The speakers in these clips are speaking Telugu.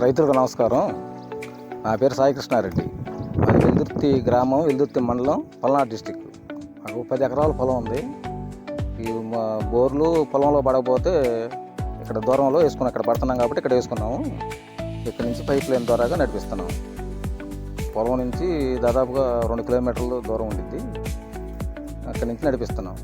రైతులకు నమస్కారం. నా పేరు సాయి కృష్ణారెడ్డి. మాది వెల్దుర్తి గ్రామం, వెల్దుర్తి మండలం, పల్నాడు డిస్టిక్. మాకు 10 ఎకరాల పొలం ఉంది. ఈ బోర్లు పొలంలో పడకపోతే ఇక్కడ దూరంలో వేసుకున్నాం. ఇక్కడ పడుతున్నాం కాబట్టి ఇక్కడ వేసుకున్నాము. ఇక్కడ నుంచి పైప్ లైన్ ద్వారాగా నడిపిస్తున్నాం. పొలం నుంచి దాదాపుగా 2 కిలోమీటర్ల దూరం ఉండిద్ది. అక్కడి నుంచి నడిపిస్తున్నాం.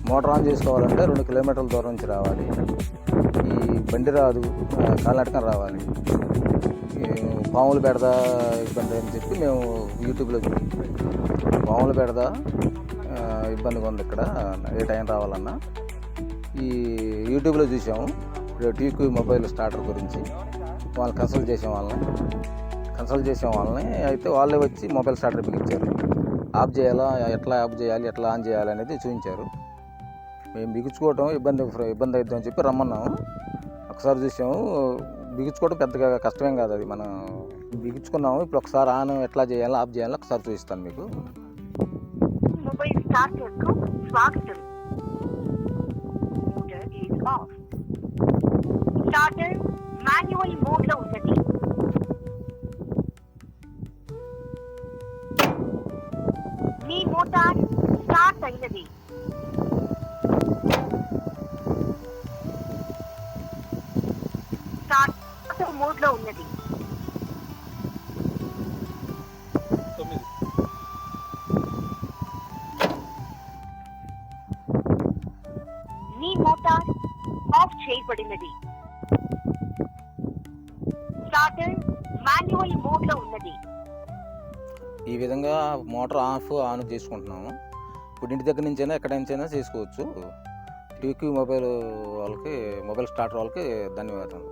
మోటార్ ఆన్ చేసుకోవాలంటే 2 కిలోమీటర్ల దూరం నుంచి రావాలి. ఈ బండి రాదు, కాలినడకన రావాలి. పాములు బెడదా ఇబ్బంది అని చెప్పి మేము యూట్యూబ్లో పాములు బెడదా ఇబ్బందిగా ఉంది ఇక్కడ, ఏ టైం రావాలన్నా ఈ యూట్యూబ్లో చూసాము. టీక్యూ మొబైల్ స్టార్టర్ గురించి వాళ్ళని కన్సల్ట్ చేసాం వాళ్ళని. అయితే వాళ్ళే వచ్చి మొబైల్ స్టార్టర్ బిగించారు. ఆఫ్ చేయాలా, ఎట్లా ఆఫ్ చేయాలి, ఎట్లా ఆన్ చేయాలి అనేది చూపించారు. మేము బిగించుకోవటం ఇబ్బంది అవుతుందని చెప్పి రమ్మన్నాము. ఒకసారి చూసాము. బిగించుకోవడం పెద్దగా కష్టమేం కాదు, అది మనం బిగించుకున్నాము. ఇప్పుడు ఒకసారి ఆన్ ఎట్లా చేయాలో, ఆఫ్ చేయాలో ఒకసారి చూపిస్తాను మీకు. మొబైల్ స్టార్టర్కు స్వాగతం. స్టార్టర్ మాన్యువల్ మోడ్ లో ఉన్నది. మీ మోటార్ స్టార్ట్ అయినది. స్టార్టర్ మోడ్ లో ఉన్నది. మీ మోటార్ ఆఫ్ చేయబడినది. స్టార్టర్ మాన్యువల్ మోడ్ లో ఉన్నది. ఈ విధంగా మోటార్ ఆన్ చేసుకుంటున్నాము. ఇప్పుడు ఇంటి దగ్గర నుంచైనా ఎక్కడి నుంచైనా చేసుకోవచ్చు. టీక్యూ మొబైల్ వాళ్ళకి, మొబైల్ స్టార్టర్ వాళ్ళకి ధన్యవాదాలు.